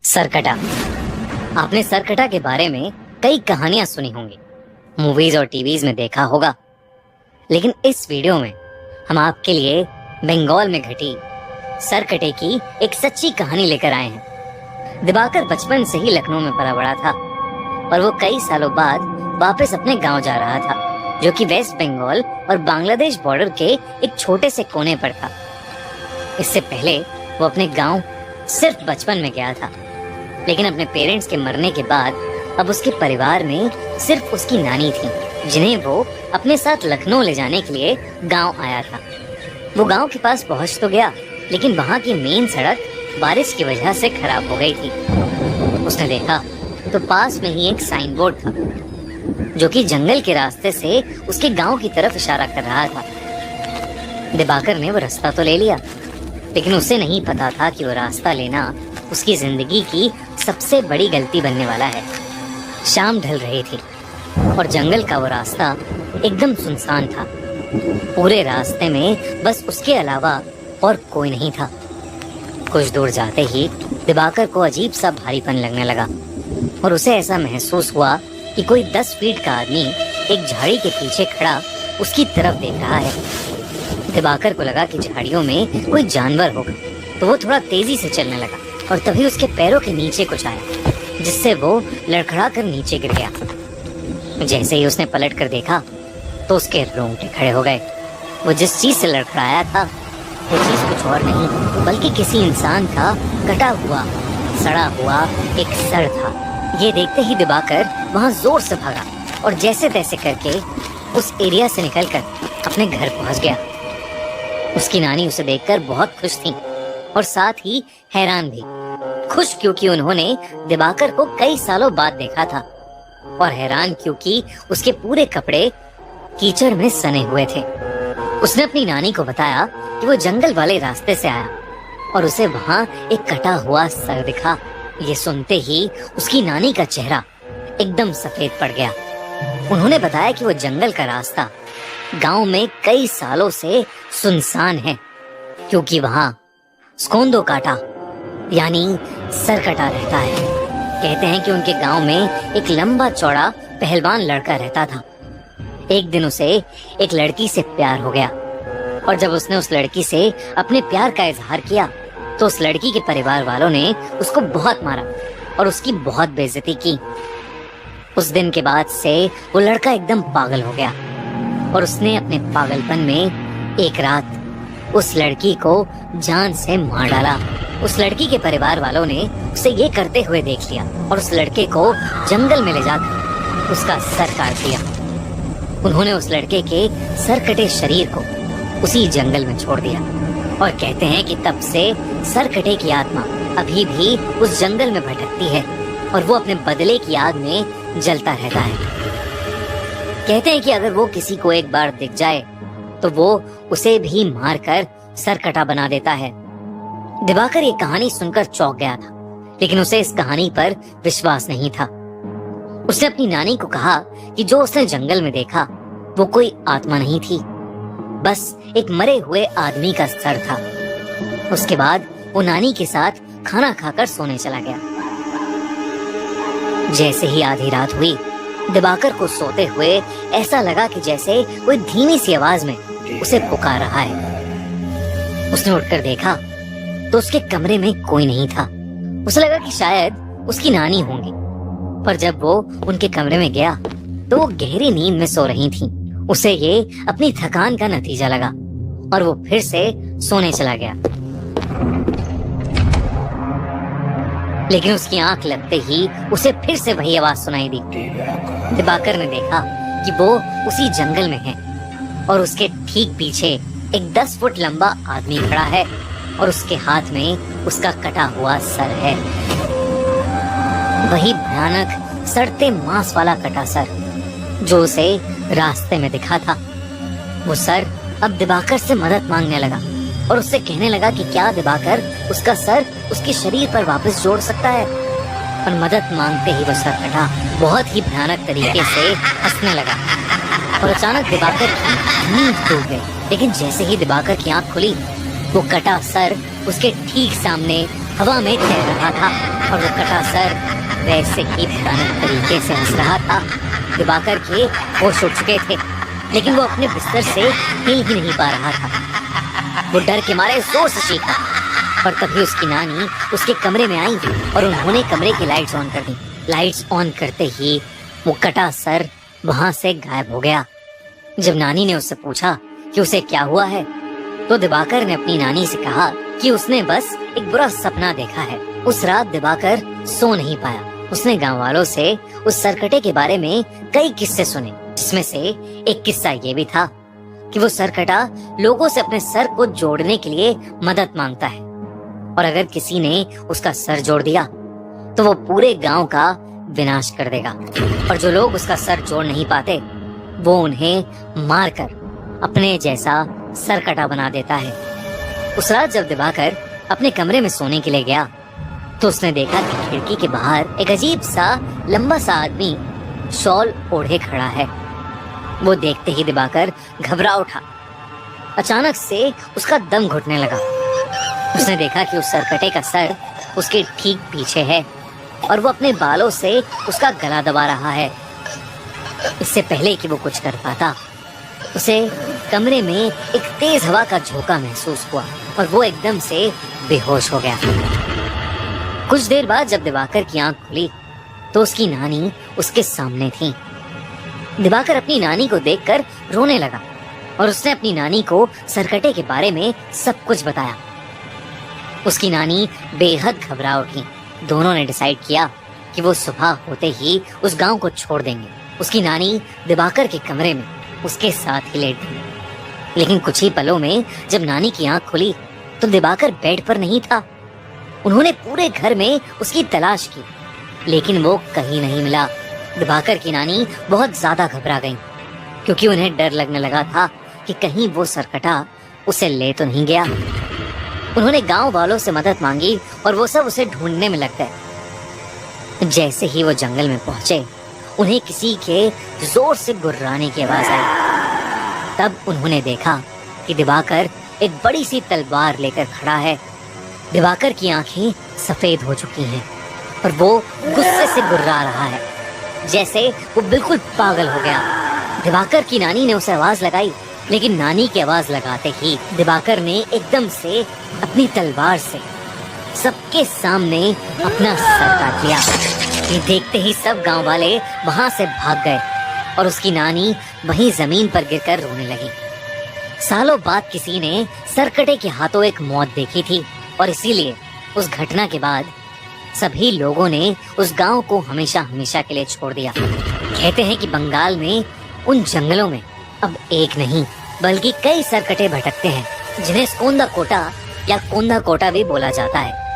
सरकटा। आपने सरकटा के बारे में कई कहानियां सुनी होंगी, मूवीज और टीवीज में देखा होगा, लेकिन इस वीडियो में हम आपके लिए बंगाल में घटी सरकटे की एक सच्ची कहानी लेकर आए हैं। दिवाकर बचपन से ही लखनऊ में पला बड़ा था और वो कई सालों बाद वापस अपने गांव जा रहा था, जो कि वेस्ट बंगाल और बांग्लादेश बॉर्डर के एक छोटे से कोने पर था। इससे पहले वो अपने गांव सिर्फ बचपन में गया था, लेकिन अपने पेरेंट्स के मरने के बाद अब उसके परिवार में सिर्फ उसकी नानी थी, जिन्हें वो अपने साथ लखनऊ ले जाने के लिए गांव आया था। वो गांव के पास पहुंच तो गया, लेकिन वहां की मेन सड़क बारिश की वजह से खराब हो गई थी। उसने देखा तो पास में ही एक साइन बोर्ड था, जो कि जंगल के रास्ते से उसके गांव की तरफ इशारा कर रहा था। दिवाकर ने वो रास्ता तो ले लिया, लेकिन उसे नहीं पता था कि वो रास्ता लेना उसकी जिंदगी की सबसे बड़ी गलती बनने वाला है। शाम ढल रही थी और जंगल का वो रास्ता एकदम सुनसान था। पूरे रास्ते में बस उसके अलावा और कोई नहीं था। कुछ दूर जाते ही दिवाकर को अजीब सा भारीपन लगने लगा और उसे ऐसा महसूस हुआ कि कोई 10 फीट का आदमी एक झाड़ी के पीछे खड़ा उसकी तरफ देख रहा है। दिवाकर को लगा कि झाड़ियों में कोई जानवर होगा, तो वो थोड़ा तेजी से चलने लगा और तभी उसके पैरों के नीचे कुछ आया, जिससे वो लड़खड़ा कर नीचे गिर गया। जैसे ही उसने पलट कर देखा तो उसके रोंगटे खड़े हो गए। वो जिस चीज से लड़खड़ाया था वो चीज कुछ और नहीं बल्कि किसी इंसान का कटा हुआ सड़ा हुआ एक सर था। ये देखते ही दिवाकर वहां जोर से भागा और जैसे तैसे करके उस एरिया से निकलकर अपने घर पहुंच गया। उसकी नानी उसे देखकर बहुत खुश थी और साथ ही हैरान भी। खुश क्योंकि उन्होंने दिवाकर को कई सालों बाद देखा था, और हैरान क्योंकि उसके पूरे कपड़े कीचड़ में सने हुए थे। उसने अपनी नानी को बताया कि वो जंगल वाले रास्ते से आया और उसे वहां एक कटा हुआ सर दिखा। ये सुनते ही उसकी नानी का चेहरा एकदम सफेद पड़ गया। उन्होंने बताया कि वो जंगल का रास्ता गांव में कई सालों से सुनसान है, क्योंकि वहां स्कोंदो काटा यानी सरकटा रहता है। कहते हैं कि उनके गांव में एक लंबा चौड़ा पहलवान लड़का रहता था। एक दिन उसे एक लड़की से प्यार हो गया, और जब उसने उस लड़की से अपने प्यार का इजहार किया तो उस लड़की के परिवार वालों ने उसको बहुत मारा और उसकी बहुत बेइज्जती की। उस दिन के बाद से वो लड़का एकदम पागल हो गया और उसने अपने पागलपन में एक रात उस लड़की को जान से मार डाला। उस लड़की के परिवार वालों ने उसे ये करते हुए देख लिया और उस लड़के को जंगल में ले जाकर उसका सर काट दिया। उन्होंने उस लड़के के सरकटे शरीर को उसी जंगल में छोड़ दिया और कहते हैं कि तब से सरकटे की आत्मा अभी भी उस जंगल में भटकती है और वो अपने बदले की आग में जलता रहता है। कहते हैं कि अगर वो किसी को एक बार दिख जाए तो वो उसे भी मारकर सरकटा बना देता है। दिवाकर ये कहानी सुनकर चौंक गया था, लेकिन उसे इस कहानी पर विश्वास नहीं था। उसने अपनी नानी को कहा कि जो उसने जंगल में देखा वो कोई आत्मा नहीं थी, बस एक मरे हुए आदमी का सर था। उसके बाद वो नानी के साथ खाना खाकर सोने चला गया। जैसे ही आधी रात हुई, दिवाकर को सोते हुए ऐसा लगा कि जैसे कोई धीमी सी आवाज में उसे पुकार रहा है। उसने उठकर देखा तो उसके कमरे में कोई नहीं था। उसे लगा कि शायद उसकी नानी होंगी, पर जब वो उनके कमरे में गया तो वो गहरी नींद में सो रही थीं। उसे ये अपनी थकान का नतीजा लगा और वो फिर से सोने चला गया। लेकिन उसकी आंख लगते ही उसे फिर से वही आवाज सुनाई दी। दिवाकर ने देखा कि वो उसी जंगल में है और उसके ठीक पीछे एक 10 फुट लंबा आदमी खड़ा है और उसके हाथ में उसका कटा हुआ सर है। वही भयानक सड़ते मांस वाला कटा सर जो उसे रास्ते में दिखा था। वो सर अब दिवाकर से मदद मांगने लगा और उससे कहने लगा कि क्या दिवाकर उसका सर उसके शरीर पर वापस जोड़ सकता है। और मदद मांगते ही वो सर कटा बहुत ही भयानक तरीके से हंसने लगा और अचानक दिवाकर की नींद टूट गई। लेकिन जैसे ही दिवाकर की आंख खुली वो कटा सर उसके ठीक सामने हवा में तैर रहा था। और वो कटा सर वैसे ही भयानक तरीके से हंस रहा था। दिवाकर के होश उड़ चुके थे, लेकिन वो अपने बिस्तर से हिल ही नहीं पा रहा था। वो डर के मारे जोर से चीखा, और तभी उसकी नानी उसके कमरे में आई और उन्होंने कमरे की लाइट्स ऑन कर दी। लाइट्स ऑन करते ही वो कटा सर वहां से गायब हो गया। जब नानी ने उससे पूछा कि उसे क्या हुआ है, तो दिवाकर ने अपनी नानी से कहा कि उसने बस एक बुरा सपना देखा है। उस रात दिवाकर सो नहीं पाया। उसने गांव वालों से उस सरकटे के बारे में कई किस्से सुने, जिसमें से एक किस्सा ये भी था कि वो सरकटा लोगों से अपने सर को जोड़ने के लिए मदद मांगता है, और अगर किसी ने उसका सर जोड़ दिया तो वो पूरे गांव का विनाश कर देगा, और जो लोग उसका सर जोड़ नहीं पाते वो उन्हें मारकर अपने जैसा सरकटा बना देता है। उस रात जब दिवाकर अपने कमरे में सोने के लिए गया तो उसने देखा कि खिड़की के बाहर एक अजीब सा लंबा सा आदमी शॉल ओढ़े खड़ा है। वो देखते ही दिवाकर घबरा उठा। अचानक से उसका दम घुटने लगा। उसने देखा कि उस सरकटे का सर उसके ठीक पीछे है और वो अपने बालों से उसका गला दबा रहा है। इससे पहले कि वो कुछ कर पाता, उसे कमरे में एक तेज हवा का झोंका महसूस हुआ और वो एकदम से बेहोश हो गया। कुछ देर बाद जब दिवाकर की आंख खुली तो उसकी नानी उसके सामने थी। दिवाकर अपनी नानी को देखकर रोने लगा और उसने अपनी नानी को सरकटे के बारे में सब कुछ बताया। उसकी नानी बेहद घबरा उठी। दोनों ने डिसाइड किया कि वो सुबह होते ही उस गांव को छोड़ देंगे। उसकी नानी दिवाकर के कमरे में उसके साथ ही लेट गई। लेकिन कुछ ही पलों में जब नानी की आंख खुली तो दिवाकर बेड पर नहीं था। उन्होंने पूरे घर में उसकी तलाश की, लेकिन वो कहीं नहीं मिला। दिवाकर की नानी बहुत ज्यादा घबरा गईं, क्योंकि उन्हें डर लगने लगा था कि कहीं वो सरकटा उसे ले तो नहीं गया। उन्होंने गांव वालों से मदद मांगी और वो सब उसे ढूंढने में लग गए। जैसे ही वो जंगल में पहुंचे, उन्हें किसी के जोर से गुर्राने की आवाज आई। तब उन्होंने देखा कि दिवाकर एक बड़ी सी तलवार लेकर खड़ा है। दिवाकर की आंखें सफेद हो चुकी हैं और वो गुस्से से गुर्रा रहा है, जैसे वो बिल्कुल पागल हो गया। दिवाकर की नानी ने उसे आवाज लगाई, लेकिन नानी की आवाज लगाते ही दिवाकर ने एकदम से अपनी तलवार से सबके सामने अपना सर काट लिया। ये देखते ही सब गांव वाले वहां से भाग गए और उसकी नानी वहीं जमीन पर गिरकर रोने लगी। सालों बाद किसी ने सरकटे के हाथों एक मौत देखी थी और इसीलिए उस घटना के बाद सभी लोगों ने उस गांव को हमेशा हमेशा के लिए छोड़ दिया। कहते हैं कि बंगाल में उन जंगलों में अब एक नहीं बल्कि कई सरकटे भटकते हैं, जिन्हें स्कोंदा कोटा या कोंदा कोटा भी बोला जाता है।